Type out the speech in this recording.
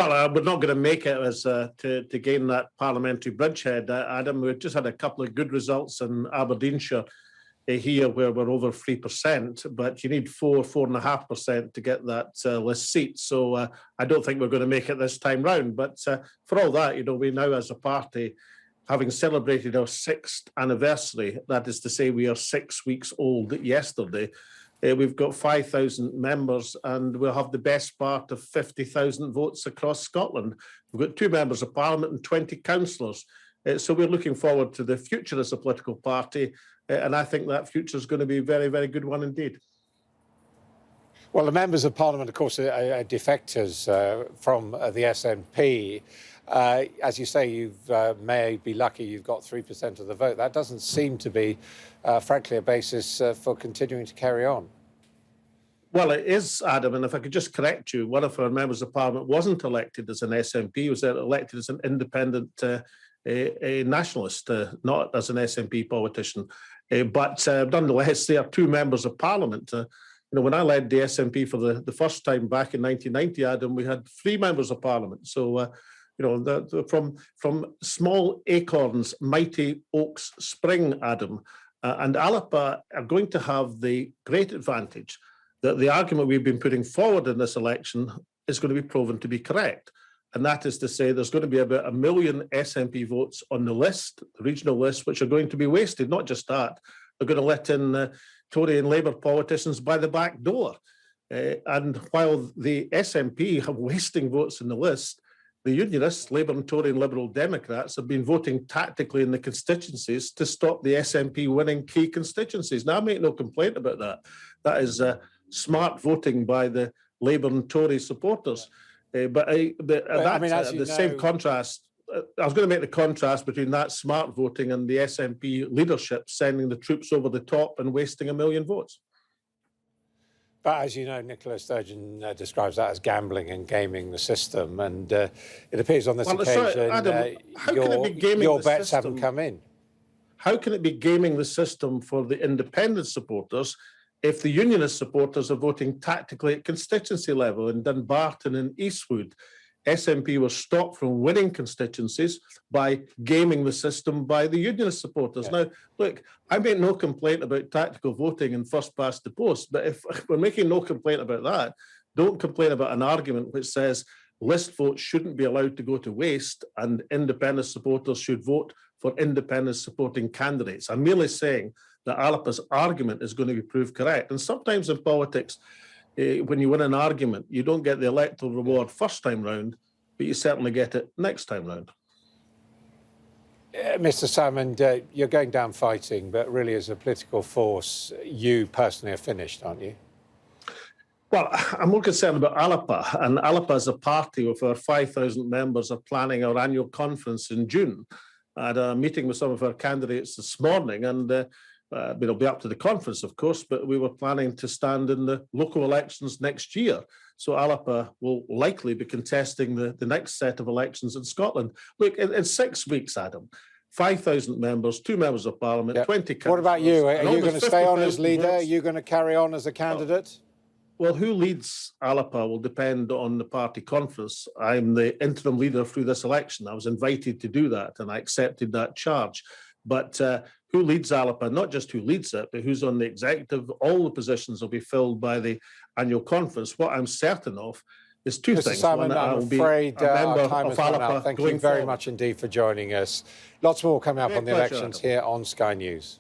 Well, we're not going to make it as to gain that parliamentary bridgehead, Adam. We've just had a couple of good results in Aberdeenshire here, where we're over 3%, but you need 4.5% to get that list seat. So I don't think we're going to make it this time round. But for all that, we now, as a party, having celebrated our 6th anniversary, that is to say, we are 6 weeks old yesterday. We've got 5,000 members, and we'll have the best part of 50,000 votes across Scotland. We've got 2 members of parliament and 20 councillors. So we're looking forward to the future as a political party, and I think that future is going to be a very, very good one indeed. Well, the members of parliament, of course, are defectors from the SNP. As you say, you may be lucky you've got 3% of the vote. That doesn't seem to be, frankly, a basis for continuing to carry on. Well, it is, Adam, and if I could just correct you, one of our members of parliament wasn't elected as an SNP, he was elected as an independent a nationalist, not as an SNP politician. But nonetheless, there are 2 members of parliament. When I led the SNP for the first time back in 1990, Adam, we had 3 members of parliament. So, from small acorns, mighty oaks spring, Adam. And Alba are going to have the great advantage that the argument we've been putting forward in this election is going to be proven to be correct. And that is to say there's going to be about 1 million SNP votes on the list, the regional list, which are going to be wasted. Not just that, they're going to let in Tory and Labour politicians by the back door. And while the SNP have wasting votes in the list, the Unionists, Labour and Tory and Liberal Democrats, have been voting tactically in the constituencies to stop the SNP winning key constituencies. Now, I make no complaint about that. That is smart voting by the Labour and Tory supporters. Same contrast. I was going to make the contrast between that smart voting and the SNP leadership sending the troops over the top and wasting 1 million votes. But as you know, Nicola Sturgeon describes that as gambling and gaming the system. And it appears on this occasion Adam, your bets haven't come in. How can it be gaming the system for the independent supporters if the Unionist supporters are voting tactically at constituency level? In Dunbarton and Eastwood, SNP was stopped from winning constituencies by gaming the system by the Unionist supporters. Yeah. Now, look, I make no complaint about tactical voting and first past the post, but if we're making no complaint about that, don't complain about an argument which says list votes shouldn't be allowed to go to waste and independent supporters should vote for independent supporting candidates. I'm merely saying that Alba's argument is going to be proved correct. And sometimes in politics, when you win an argument, you don't get the electoral reward first time round, but you certainly get it next time round. Mr. Salmond, you're going down fighting, but really as a political force, you personally are finished, aren't you? Well, I'm more concerned about Alba, and Alba as a party with our 5,000 members are planning our annual conference in June. I had a meeting with some of our candidates this morning, and it'll be up to the conference, of course, but we were planning to stand in the local elections next year. So Alba will likely be contesting the next set of elections in Scotland. Look, in 6 weeks, Adam, 5,000 members, 2 members of parliament, 20 councillors. What about you? Are you going to stay on as leader? Are you going to carry on as a candidate? Well, who leads Alba will depend on the party conference. I'm the interim leader through this election. I was invited to do that, and I accepted that charge. But who leads Alba, not just who leads it, but who's on the executive, all the positions will be filled by the annual conference. What I'm certain of is 2 things. Salmond, I'm afraid our time has run out. Thank you very much indeed for joining us. Lots more coming up on the elections here on Sky News.